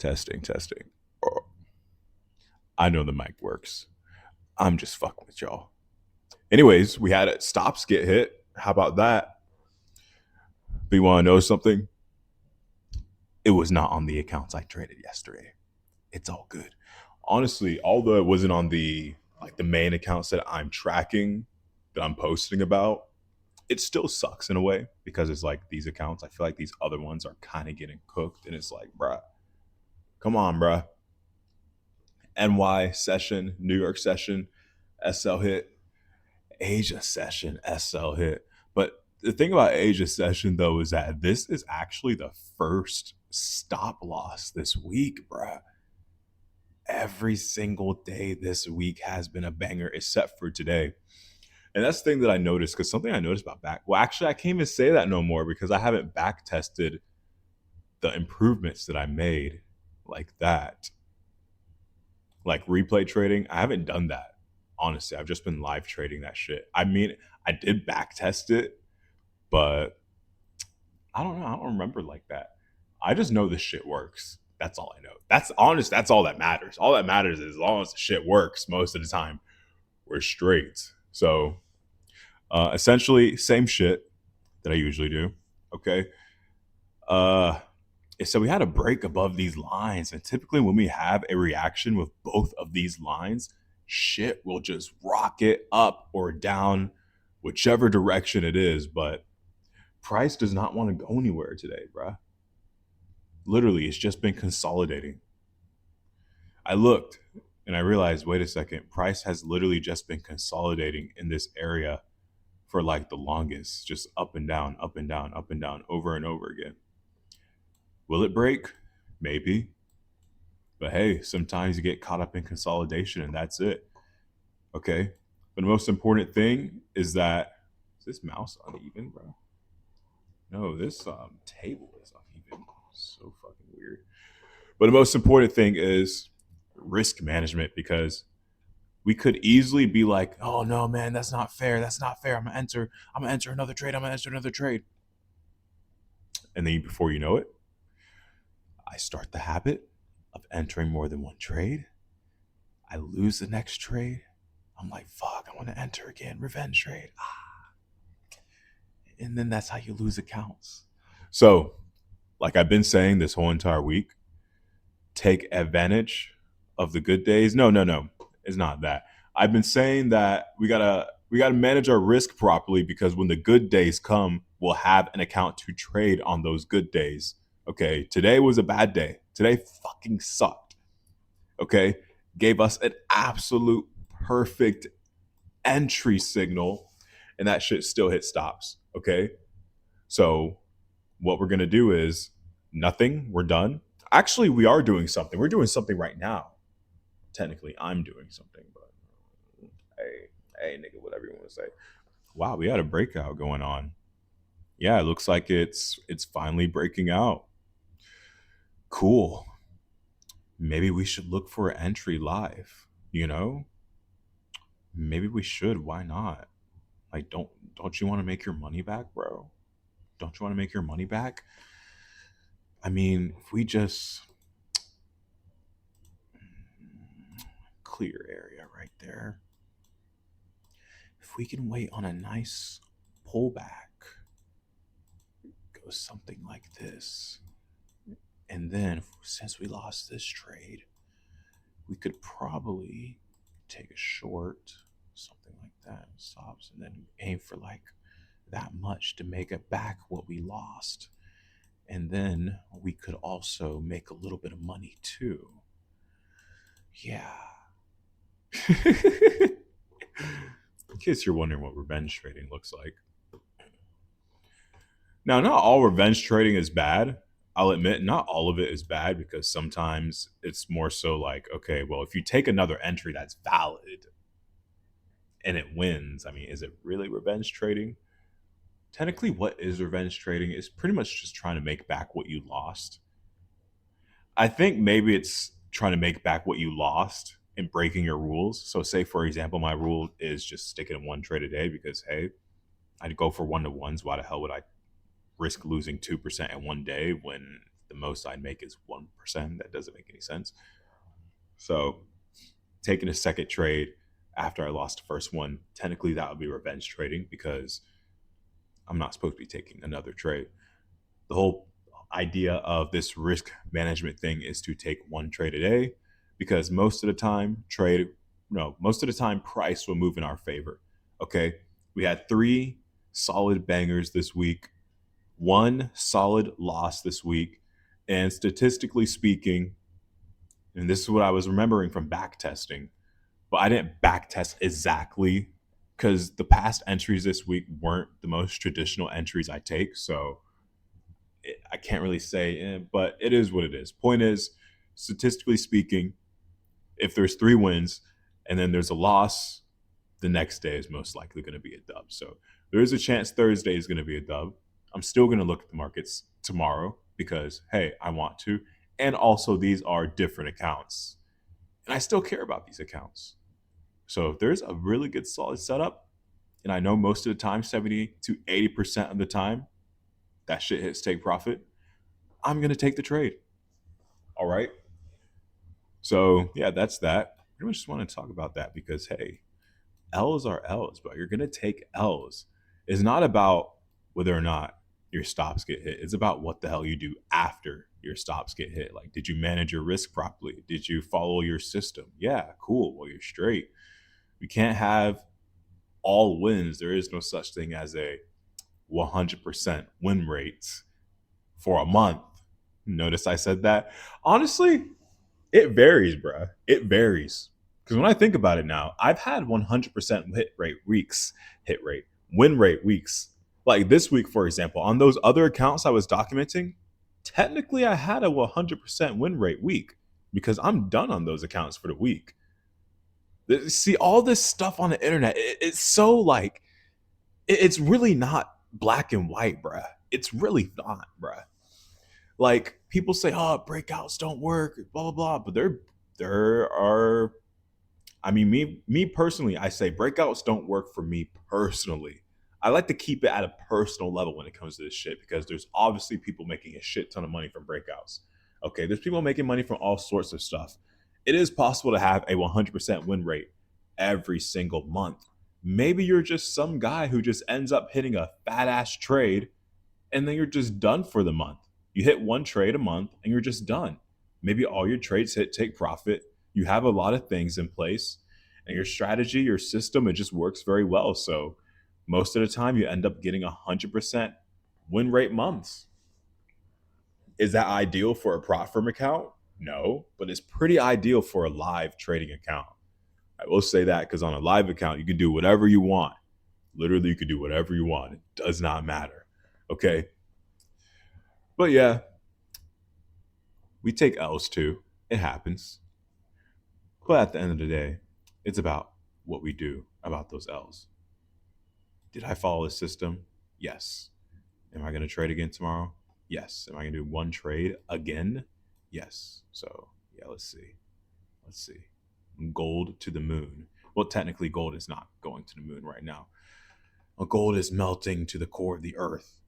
Testing. Oh, I know the mic works. I'm just fucking with y'all. Anyways, we had stops get hit. How about that? But you want to know something? It was not on the accounts I traded yesterday. It's all good. Honestly, although it wasn't on the main accounts that I'm tracking, that I'm posting about, it still sucks in a way because it's like these accounts, I feel like these other ones are kind of getting cooked. And it's like, bruh, come on, bruh. NY session, New York session, SL hit. Asia session, SL hit. But the thing about Asia session though is that this is actually the first stop loss this week, bruh. Every single day this week has been a banger except for today. And that's the thing that I noticed because something I noticed about well, actually, I can't even say that no more because I haven't back tested the improvements that I made like that. Like replay trading, I haven't done that. Honestly, I've just been live trading that shit. I mean, I did back test it, but I don't know. I don't remember like that. I just know this shit works. That's all I know. That's honest. That's all that matters. All that matters is as long as the shit works most of the time, we're straight. So essentially, same shit that I usually do. Okay. Uh, so we had a break above these lines, and typically when we have a reaction with both of these lines, shit will just rocket up or down, whichever direction it is. But price does not want to go anywhere today, bruh. Literally, it's just been consolidating. I looked and I realized, wait a second, price has literally just been consolidating in this area for like the longest, just up and down, up and down, up and down, over and over again. Will it break? Maybe. But hey, sometimes you get caught up in consolidation and that's it. Okay. But the most important thing is that is this mouse uneven, bro? No, this table is uneven. So fucking weird. But the most important thing is risk management because we could easily be like, oh no, man, that's not fair. That's not fair. I'm gonna enter another trade. I'm gonna enter another trade. And then before you know it, I start the habit of entering more than one trade. I lose the next trade. I'm like, fuck, I want to enter again. Revenge trade. And then that's how you lose accounts. So, like I've been saying this whole entire week, take advantage of the good days. No. It's not that. I've been saying that we gotta manage our risk properly because when the good days come, we'll have an account to trade on those good days. Okay. Today was a bad day. Today fucking sucked. Okay. Gave us an absolute perfect entry signal, and that shit still hit stops. Okay. So what we're gonna do is nothing. We're done. Actually, we are doing something. We're doing something right now. Technically, I'm doing something, but hey, nigga, whatever you want to say. Wow, we had a breakout going on. Yeah, it looks like it's finally breaking out. Cool. Maybe we should look for an entry live. You know, maybe we should. Why not? Like, don't you want to make your money back, bro? Don't you want to make your money back? I mean, if we just clear area right there. If we can wait on a nice pullback, go something like this. And then since we lost this trade, we could probably take a short, something like that, stops, and then aim for like that much to make it back what we lost. And then we could also make a little bit of money too. Yeah. In case you're wondering what revenge trading looks like. Now, not all revenge trading is bad. I'll admit, not all of it is bad because sometimes it's more so like, okay, well, if you take another entry that's valid and it wins, I mean, is it really revenge trading? Technically, what is revenge trading is pretty much just trying to make back what you lost. I think maybe it's trying to make back what you lost and breaking your rules. So, say for example, my rule is just sticking in one trade a day because hey, I'd go for one to ones. Why the hell would I risk losing 2% in one day when the most I'd make is 1%? percent. That doesn't make any sense. So taking a second trade after I lost the first one, technically that would be revenge trading because I'm not supposed to be taking another trade. The whole idea of this risk management thing is to take one trade a day because most of the time trade no most of the time price will move in our favor. Okay, we had three solid bangers this week, one solid loss this week, and statistically speaking, and this is what I was remembering from back testing, but I didn't back test exactly because the past entries this week weren't the most traditional entries I take. So I can't really say, but it is what it is. Point is, statistically speaking, if there's three wins and then there's a loss, the next day is most likely going to be a dub. So there is a chance Thursday is going to be a dub. I'm still going to look at the markets tomorrow because, hey, I want to. And also, these are different accounts. And I still care about these accounts. So if there's a really good solid setup, and I know most of the time, 70 to 80% of the time, that shit hits take profit, I'm going to take the trade. All right. So yeah, that's that. I pretty much just want to talk about that because hey, L's are L's, but you're gonna take L's. It's not about whether or not your stops get hit. It's about what the hell you do after your stops get hit. Like, did you manage your risk properly? Did you follow your system? Yeah, cool. Well, you're straight. You can't have all wins. There is no such thing as a 100% win rate for a month. Notice I said that. Honestly, it varies, bruh. It varies. Because when I think about it now, I've had 100% hit rate, win rate weeks. Like this week, for example, on those other accounts I was documenting, technically I had a 100% win rate week because I'm done on those accounts for the week. See, all this stuff on the internet, it's so like, it's really not black and white, bruh. It's really not, bruh. Like people say, oh, breakouts don't work, blah blah blah, but there are. I mean, me personally, I say breakouts don't work for me personally. I like to keep it at a personal level when it comes to this shit because there's obviously people making a shit ton of money from breakouts. Okay, there's people making money from all sorts of stuff. It is possible to have a 100% win rate every single month. Maybe you're just some guy who just ends up hitting a fat ass trade and then you're just done for the month. You hit one trade a month and you're just done. Maybe all your trades hit take profit. You have a lot of things in place and your strategy, your system, it just works very well. So most of the time you end up getting 100% win rate months. Is that ideal for a prop firm account? No, but it's pretty ideal for a live trading account. I will say that because on a live account, you can do whatever you want. Literally, you can do whatever you want. It does not matter. Okay. But yeah, we take L's too. It happens. But at the end of the day, it's about what we do about those L's. Did I follow the system? Yes. Am I going to trade again tomorrow? Yes. Am I going to do one trade again? Yes. So, yeah, let's see. Let's see. Gold to the moon. Well, technically, gold is not going to the moon right now. Well, gold is melting to the core of the earth.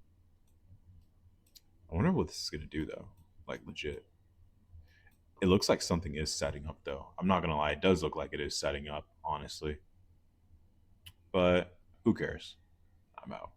I wonder what this is going to do, though. Like, legit. It looks like something is setting up, though. I'm not going to lie. It does look like it is setting up, honestly. But who cares? I'm out.